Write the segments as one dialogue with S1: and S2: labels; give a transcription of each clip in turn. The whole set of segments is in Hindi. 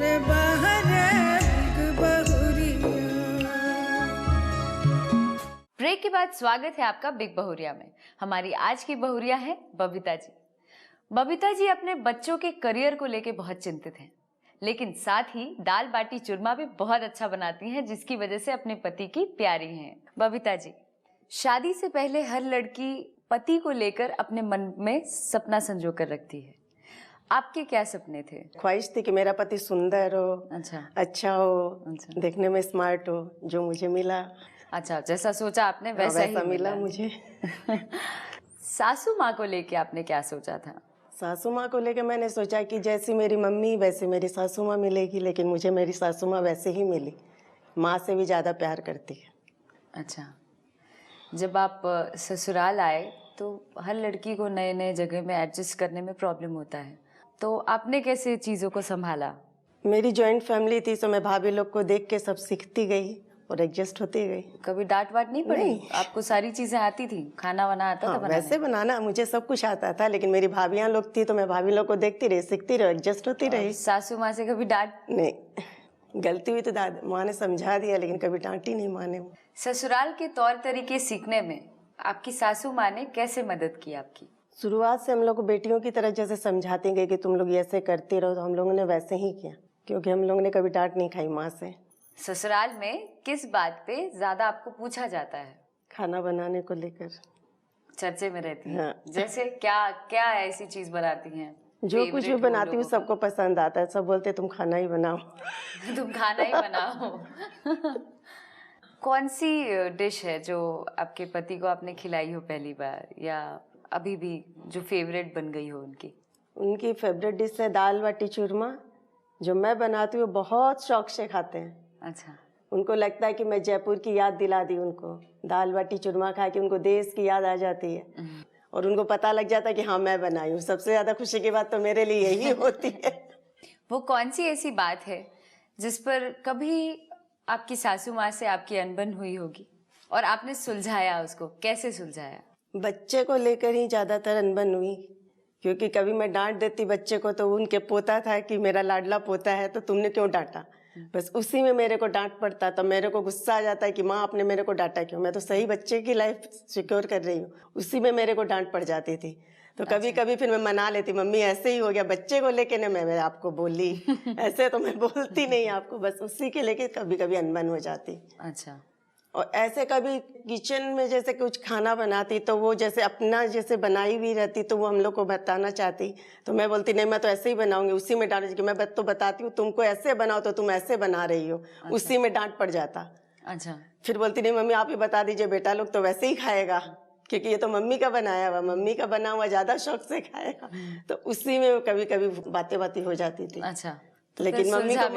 S1: रे बहरे बिग बहुरिया।
S2: ब्रेक के बाद स्वागत है आपका बिग बहुरिया में। हमारी आज की बहुरिया है बबीता जी। बबीता जी अपने बच्चों के करियर को लेके बहुत चिंतित हैं, लेकिन साथ ही दाल बाटी चूरमा भी बहुत अच्छा बनाती हैं, जिसकी वजह से अपने पति की प्यारी हैं। बबीता जी, शादी से पहले हर लड़की पति को लेकर अपने मन में सपना संजो कर रखती है। आपके क्या सपने थे?
S3: ख्वाहिश थी कि मेरा पति सुंदर हो, अच्छा हो, देखने में स्मार्ट हो, जो मुझे मिला।
S2: अच्छा, जैसा सोचा आपने वैसा ही
S3: मिला मुझे।
S2: सासू माँ को लेके आपने क्या सोचा था?
S3: सासू माँ को लेके मैंने सोचा कि जैसी मेरी मम्मी वैसे मेरी सासू माँ मिलेगी, लेकिन मुझे मेरी सासू माँ वैसे ही मिली, माँ से भी ज़्यादा प्यार करती है।
S2: अच्छा, जब आप ससुराल आए तो हर लड़की को नए नए जगह में एडजस्ट करने में प्रॉब्लम होता है, तो आपने कैसे चीज़ों को संभाला?
S3: मेरी जॉइंट फैमिली थी, तो मैं भाभी लोग को देख के सब सीखती गई और एडजस्ट होती गई।
S2: कभी डांट वाट नहीं पड़ी? आपको सारी चीजें आती थी, खाना वाना आता था बनाने?
S3: वैसे बनाना मुझे सब कुछ आता था, लेकिन मेरी भाभियाँ लोग थी तो मैं भाभी लोग को देखती रही, सीखती रही, एडजस्ट होती रही।
S2: सासू माँ से कभी डांट?
S3: नहीं, गलती हुई तो माँ ने समझा दिया, लेकिन कभी डांटी नहीं माँ ने।
S2: ससुराल के तौर तरीके सीखने में आपकी सासू माँ ने कैसे मदद की आपकी?
S3: शुरुआत से हम लोग को बेटियों की तरह जैसे समझाती गई कि तुम लोग ऐसे करते रहो, तो हम लोगों ने वैसे ही किया, क्योंकि हम लोगों ने कभी डांट नहीं खाई माँ से।
S2: ससुराल में किस बात पे ज्यादा आपको पूछा जाता है?
S3: खाना बनाने को लेकर
S2: चर्चे में रहती है।
S3: हाँ।
S2: जैसे क्या क्या ऐसी चीज बनाती हैं?
S3: जो कुछ भी बनाती हूँ सबको पसंद आता है, सब बोलते तुम खाना ही बनाओ।
S2: तुम खाना ही बनाओ। कौन सी डिश है जो आपके पति को आपने खिलाई हो पहली बार, या अभी भी जो फेवरेट बन गई हो उनकी?
S3: उनकी फेवरेट डिश है दाल बाटी चूरमा, जो मैं बनाती हूँ बहुत शौक से खाते हैं।
S2: अच्छा,
S3: उनको लगता है कि मैं जयपुर की याद दिला दी उनको। दाल बाटी चूरमा खा के उनको देश की याद आ जाती है, और उनको पता लग जाता है कि हाँ मैं बनाई हूँ। सबसे ज़्यादा खुशी की बात तो मेरे लिए यही होती है।
S2: वो कौन सी ऐसी बात है जिस पर कभी आपकी सासू माँ से आपकी अनबन हुई होगी और आपने सुलझाया उसको? कैसे सुलझाया?
S3: बच्चे को लेकर ही ज़्यादातर अनबन हुई, क्योंकि कभी मैं डांट देती बच्चे को तो उनके पोता था कि मेरा लाडला पोता है तो तुमने क्यों डांटा, बस उसी में मेरे को डांट पड़ता। तो मेरे को गुस्सा आ जाता है कि माँ आपने मेरे को डांटा क्यों, मैं तो सही बच्चे की लाइफ सिक्योर कर रही हूँ, उसी में मेरे को डांट पड़ जाती थी। तो कभी कभी फिर मैं मना लेती, मम्मी ऐसे ही हो गया, बच्चे को लेके ना मैं आपको बोली, ऐसे तो मैं बोलती नहीं आपको, बस उसी के लेके कभी कभी अनबन हो जाती।
S2: अच्छा।
S3: और ऐसे कभी किचन में जैसे कुछ खाना बनाती तो वो जैसे अपना जैसे बनाई हुई रहती तो वो हम लोग को बताना चाहती, तो मैं बोलती नहीं मैं तो ऐसे ही बनाऊंगी, उसी में डांट कि मैं तो बताती हूँ तुमको ऐसे बनाओ तो तुम ऐसे बना रही हो। अच्छा। उसी में डांट पड़ जाता।
S2: अच्छा।
S3: फिर बोलती नहीं मम्मी आप ही बता दीजिए, बेटा लोग तो वैसे ही खाएगा, क्योंकि ये तो मम्मी का बनाया हुआ, मम्मी का बना हुआ ज्यादा शौक से खाएगा। तो उसी में कभी कभी बातें हो जाती थी।
S2: अच्छा, तो
S3: लेकिन मम्मी को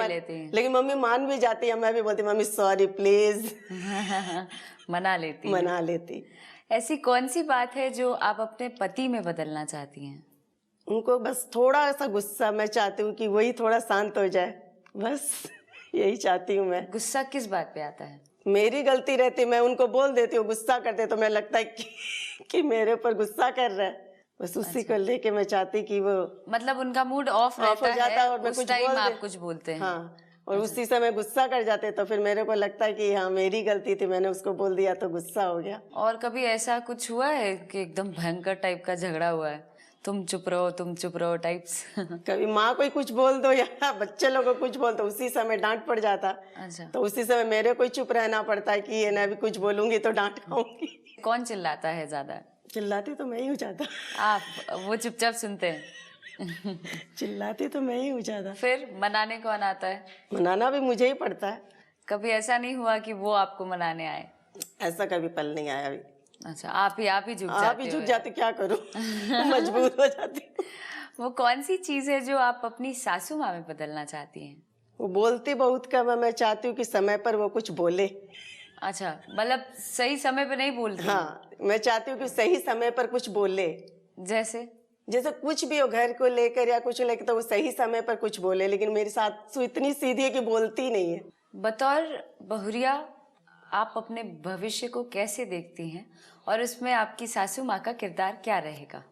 S3: लेकिन मम्मी मान भी जाती है, मैं भी बोलती मम्मी सॉरी प्लीज।
S2: मना लेती। ऐसी कौन सी बात है जो आप अपने पति में बदलना चाहती हैं?
S3: उनको बस थोड़ा सा गुस्सा, मैं चाहती हूँ कि वही थोड़ा शांत हो जाए, बस यही चाहती हूँ मैं।
S2: गुस्सा किस बात पे आता है?
S3: मेरी गलती रहती, मैं उनको बोल देती हूँ, गुस्सा करते तो मैं लगता है कि मेरे ऊपर गुस्सा कर रहा है, बस उसी को लेके मैं चाहती कि वो
S2: मतलब उनका मूड ऑफ हो जाता है और मैं कुछ टाइम आप कुछ बोलते हैं।
S3: हाँ, और उसी समय गुस्सा कर जाते, तो फिर मेरे को लगता है कि हाँ मेरी गलती थी, मैंने उसको बोल दिया तो गुस्सा हो गया।
S2: और कभी ऐसा कुछ हुआ है कि एकदम भयंकर टाइप का झगड़ा हुआ है, तुम चुप रहो टाइप्स?
S3: कभी माँ कोई कुछ बोल दो या बच्चे लोगों को कुछ बोल दो, उसी समय डांट पड़ जाता। अच्छा। तो उसी समय मेरे को चुप रहना पड़ता है कि ये ना भी कुछ बोलूंगी तो डांट खाऊंगी।
S2: कौन चिल्लाता है ज्यादा?
S3: चिल्लाती तो मैं ही हूँ ज्यादा।
S2: आप? वो चुपचाप सुनते हैं?
S3: चिल्लाती तो मैं ही हूँ ज्यादा।
S2: फिर मनाने कौन आता है?
S3: मनाना भी मुझे ही पड़ता है।
S2: कभी ऐसा नहीं हुआ कि वो आपको मनाने आए?
S3: ऐसा कभी पल नहीं आया अभी।
S2: अच्छा, आप ही झुक
S3: जाते, क्या करूं? मजबूर हो जाती।
S2: वो कौन सी चीज है जो आप अपनी सासू माँ में बदलना चाहती हैं?
S3: वो बोलती बहुत कम है, मैं चाहती हूँ कि समय पर वो कुछ बोले।
S2: अच्छा, मतलब सही समय पे नहीं बोलती?
S3: हाँ, मैं चाहती हूँ कि सही समय पर कुछ बोले।
S2: जैसे
S3: कुछ भी हो, घर को लेकर या कुछ लेकर, तो वो सही समय पर कुछ बोले, लेकिन मेरी सासू इतनी सीधी है कि बोलती नहीं है।
S2: बतौर बहुरिया आप अपने भविष्य को कैसे देखती हैं और उसमें आपकी सासू माँ का किरदार क्या रहेगा?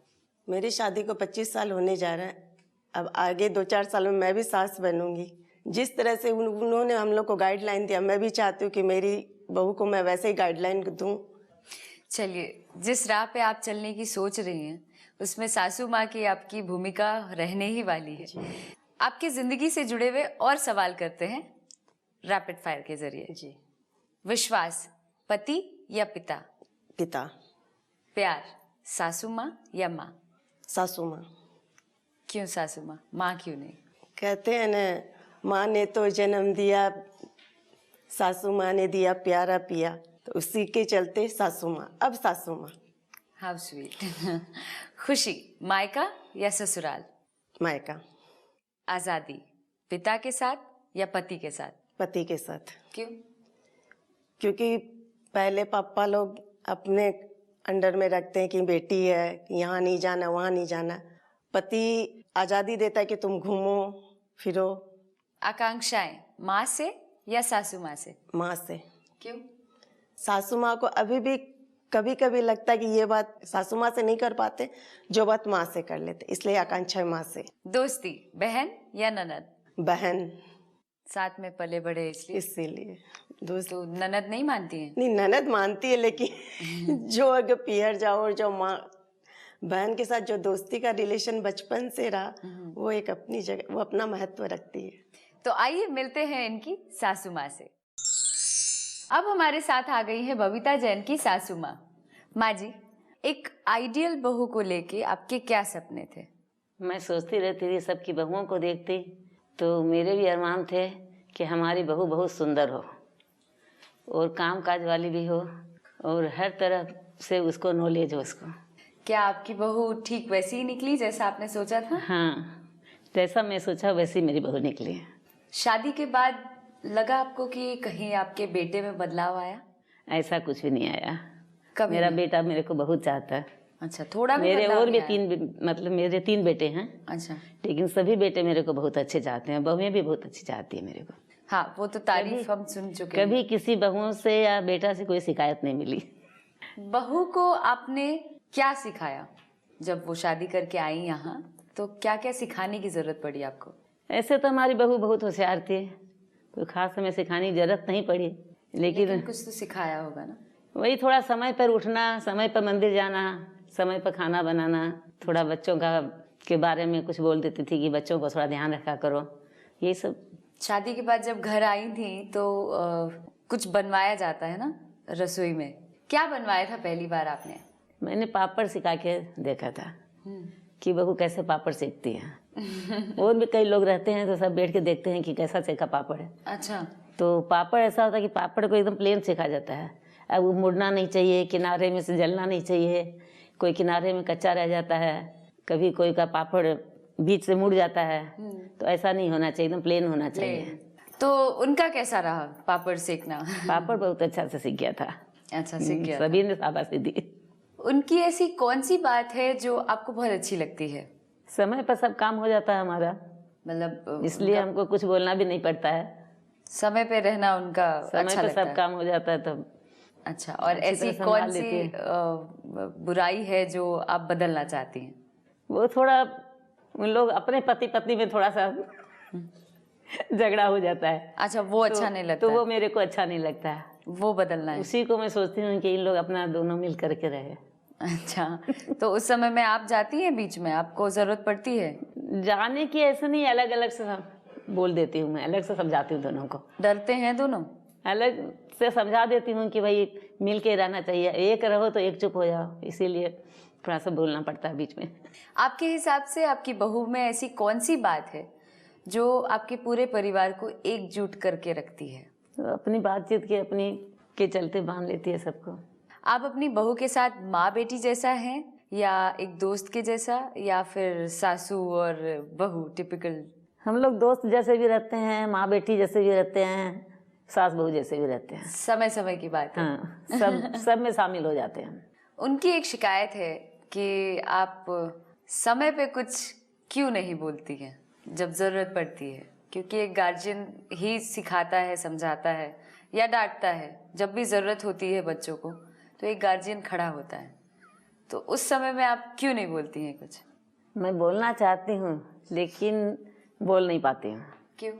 S3: मेरी शादी को 25 साल होने जा रहा है। अब आगे 2-4 साल में मैं भी सास बनूंगी, जिस तरह से उन्होंने हम लोग को गाइडलाइन दिया, मैं भी चाहती हूँ कि मेरी बहू को मैं वैसे ही गाइडलाइन दूँ।
S2: चलिए, जिस राह पे आप चलने की सोच रही हैं उसमें सासू माँ की आपकी भूमिका रहने ही वाली है। आपकी जिंदगी से जुड़े हुए और सवाल करते हैं रैपिड फायर के जरिए।
S3: जी।
S2: विश्वास, पति या पिता?
S3: पिता।
S2: प्यार, सासू माँ या माँ?
S3: सासू माँ।
S2: क्यों सासू माँ, माँ क्यों नहीं?
S3: कहते हैं ना, माँ ने तो जन्म दिया, सासू माँ ने दिया प्यारा पिया, तो उसी के चलते सासू माँ, अब सासू माँ।
S2: How sweet. खुशी, मायका या ससुराल?
S3: मायका।
S2: आजादी, पिता के साथ या पति के साथ?
S3: पति के साथ।
S2: क्यों?
S3: क्योंकि पहले पापा लोग अपने अंडर में रखते हैं कि बेटी है, यहाँ नहीं जाना, वहाँ नहीं जाना। पति आज़ादी देता है कि तुम घूमो फिरो।
S2: आकांक्षाएं, माँ से या सासू माँ से?
S3: माँ से।
S2: क्यों?
S3: सासू माँ को अभी भी कभी कभी लगता है कि ये बात सासू माँ से नहीं कर पाते, जो बात माँ से कर लेते, इसलिए आकांक्षा है माँ से।
S2: दोस्ती, बहन या ननद?
S3: बहन।
S2: साथ में पले बड़े इसलिए?
S3: इसीलिए दोस्त।
S2: तो ननद नहीं मानती हैं?
S3: नहीं, ननद मानती है, लेकिन जो अगर पियर जाओ और जो माँ बहन के साथ जो दोस्ती का रिलेशन बचपन से रहा, वो एक अपनी जगह, वो अपना महत्व रखती है।
S2: तो आइए मिलते हैं इनकी सासू माँ से। अब हमारे साथ आ गई है बबीता जैन की सासू माँ। माँ जी, एक आइडियल बहू को लेके आपके क्या सपने थे?
S4: मैं सोचती रहती थी, सबकी बहुओं को देखती तो मेरे भी अरमान थे कि हमारी बहू बहुत सुंदर हो और काम काज वाली भी हो और हर तरह से उसको नॉलेज हो उसको।
S2: क्या आपकी बहू ठीक वैसी ही निकली जैसा आपने सोचा था?
S4: हाँ, जैसा मैं सोचा वैसी मेरी बहू निकली।
S2: शादी के बाद लगा आपको कि कहीं आपके बेटे में बदलाव आया?
S4: ऐसा कुछ भी नहीं आया।
S2: कभी
S4: मेरा
S2: नहीं?
S4: बेटा मेरे को बहुत चाहता है।
S2: अच्छा, थोड़ा भी
S4: मेरे
S2: बदलाव
S4: और भी
S2: नहीं आया?
S4: मतलब मेरे 3 बेटे हैं।
S2: अच्छा।
S4: लेकिन सभी बेटे मेरे को बहुत अच्छे चाहते हैं, बहुएं भी बहुत अच्छी चाहती है मेरे को।
S2: हाँ, वो तो तारीफ हम सुन चुके हैं।
S4: कभी किसी बहुओं से या बेटा से कोई शिकायत नहीं मिली।
S2: बहू को आपने क्या सिखाया जब वो शादी करके आई यहाँ? तो क्या क्या सिखाने की जरूरत पड़ी आपको?
S4: ऐसे तो हमारी बहू बहुत होशियार थी, कोई खास हमें सिखाने की जरूरत नहीं पड़ी, लेकिन
S2: कुछ तो सिखाया होगा ना?
S4: वही थोड़ा समय पर उठना, समय पर मंदिर जाना, समय पर खाना बनाना, थोड़ा बच्चों का के बारे में कुछ बोल देती थी कि बच्चों को थोड़ा ध्यान रखा करो, यही सब।
S2: शादी के बाद जब घर आई थी तो कुछ बनवाया जाता है ना रसोई में? क्या बनवाया था पहली बार आपने?
S4: मैंने पापड़ सिखा के देखा था कि बहू कैसे पापड़ सेकती है। और भी कई लोग रहते हैं तो सब बैठ के देखते हैं कि कैसा सेका पापड़ है।
S2: अच्छा।
S4: तो पापड़ ऐसा होता है कि पापड़ को एकदम प्लेन सेका जाता है। अब वो मुड़ना नहीं चाहिए, किनारे में से जलना नहीं चाहिए, कोई किनारे में कच्चा रह जाता है, कभी कोई का पापड़ बीच से मुड़ जाता है, तो ऐसा नहीं होना चाहिए, एकदम प्लेन होना चाहिए।
S2: तो उनका कैसा रहा पापड़ सेकना?
S4: पापड़ बहुत अच्छा से सीख गया था।
S2: अच्छा, सीख गया।
S4: सभी ने शाबाशी दी।
S2: उनकी ऐसी कौन सी बात है जो आपको बहुत अच्छी लगती है?
S4: समय पर सब काम हो जाता है हमारा,
S2: मतलब
S4: इसलिए हमको कुछ बोलना भी नहीं पड़ता है।
S2: समय पे रहना उनका
S4: समय
S2: अच्छा
S4: पर
S2: लगता
S4: सब
S2: है।
S4: काम हो जाता है तब।
S2: अच्छा, और
S4: अच्छी
S2: ऐसी
S4: तरह
S2: कौन
S4: संभाल
S2: सी
S4: लेती है।
S2: बुराई है जो आप बदलना चाहती हैं?
S4: वो थोड़ा उन लोग अपने पति पत्नी में थोड़ा सा झगड़ा हो जाता है।
S2: अच्छा, वो अच्छा नहीं लगता
S4: तो
S2: है।
S4: वो मेरे को अच्छा नहीं लगता है,
S2: वो बदलना है।
S4: उसी को मैं सोचती हूँ कि इन लोग अपना दोनों मिल करके रहे।
S2: अच्छा, तो उस समय में आप जाती हैं बीच में? आपको जरूरत पड़ती है?
S4: जाने की ऐसे नहीं, अलग अलग से बोल देती हूँ, मैं अलग से समझाती हूँ दोनों को।
S2: डरते हैं दोनों?
S4: अलग से समझा देती हूँ कि भाई मिल के रहना चाहिए, एक रहो तो एक चुप हो जाओ, इसीलिए थोड़ा सा बोलना पड़ता है बीच में।
S2: आपके हिसाब से आपकी बहू में ऐसी कौन सी बात है जो आपके पूरे परिवार को एकजुट करके रखती है?
S4: तो अपनी बातचीत के चलते बांध लेती है सबको।
S2: आप अपनी बहू के साथ माँ बेटी जैसा हैं या एक दोस्त के जैसा, या फिर सासू और बहू टिपिकल?
S4: हम लोग दोस्त जैसे भी रहते हैं, माँ बेटी जैसे भी रहते हैं, सास बहू जैसे भी रहते हैं।
S2: समय समय की बात है।
S4: हाँ, सब में शामिल हो जाते हैं।
S2: उनकी एक शिकायत है कि आप समय पे कुछ क्यों नहीं बोलती हैं जब जरूरत पड़ती है, क्योंकि एक गार्जियन ही सिखाता है, समझाता है या डांटता है। जब भी जरूरत होती है बच्चों को तो एक गार्जियन खड़ा होता है, तो उस समय में आप क्यों नहीं बोलती हैं कुछ?
S4: मैं बोलना चाहती हूँ लेकिन बोल नहीं पाती हूँ।
S2: क्यों?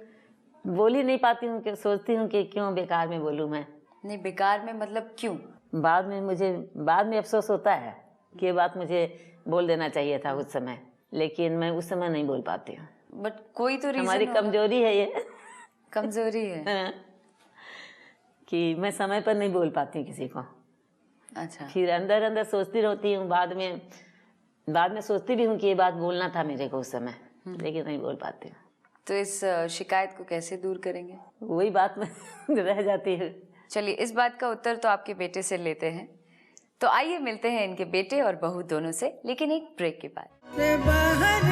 S4: बोल ही नहीं पाती हूँ, कि सोचती हूँ कि क्यों बेकार में बोलूँ मैं।
S2: नहीं, बेकार में मतलब क्यों?
S4: बाद में अफसोस होता है कि ये बात मुझे बोल देना चाहिए था उस समय, लेकिन मैं उस समय नहीं बोल पाती हूँ।
S2: बट कोई तो रीजन
S4: हमारी कमजोरी है ये।
S2: कमजोरी है।
S4: हाँ, कि मैं समय पर नहीं बोल पाती हूँ किसी को।
S2: अच्छा,
S4: फिर अंदर अंदर सोचती रहती हूँ, बाद में सोचती भी हूँ कि ये बात बोलना था मेरे को उस समय, लेकिन नहीं बोल पाती हूँ।
S2: तो इस शिकायत को कैसे दूर करेंगे?
S4: वही बात में रह जाती है।
S2: चलिए, इस बात का उत्तर तो आपके बेटे से लेते हैं। तो आइए मिलते हैं इनके बेटे और बहू दोनों से, लेकिन एक ब्रेक के बाद।
S1: रे बाहर